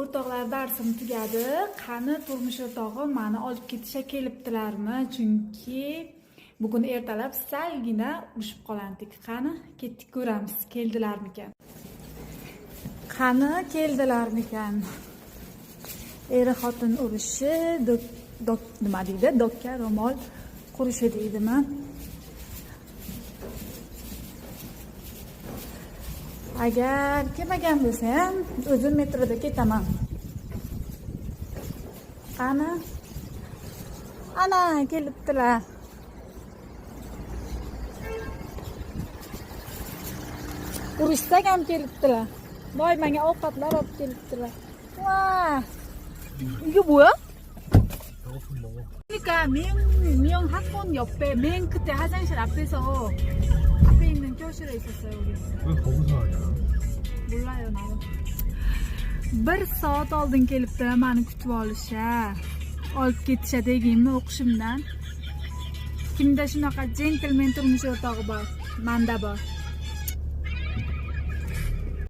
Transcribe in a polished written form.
O'rtoqlar, darsim tugadi. Qani turmush o'rtog'im meni olib ketishga kelibdilarmi? Chunki bugun ertalab salgina urishib qolandik. Qani ketdik, ko'ramiz, keldilarmikan. Qani keldilarmikan? Eri xotin urushi, nima deydi? Dokka ro'mol qurishi deydimi? Agar kelmagan bo'lsa ham o'zim metroda ketaman. Qani? Ana kelibdilar. Urishsak ham kelibdilar. Voy, menga ovqatlar olib kelibdilar. Voy! 이게 뭐야? 그러니까 미용 학원 옆에 맨 끝에 화장실 앞에서 앞에 있는 교실에 있었어요, 우리. 왜 거기서 하냐? 몰라요, 나도. Bir soat oldin kelibdilar meni kutib olishga. Olib ketishga deganmi o'qishimdan. Kimda shunaqa jentelmen turmush o'rtog'i bor? Menda bor.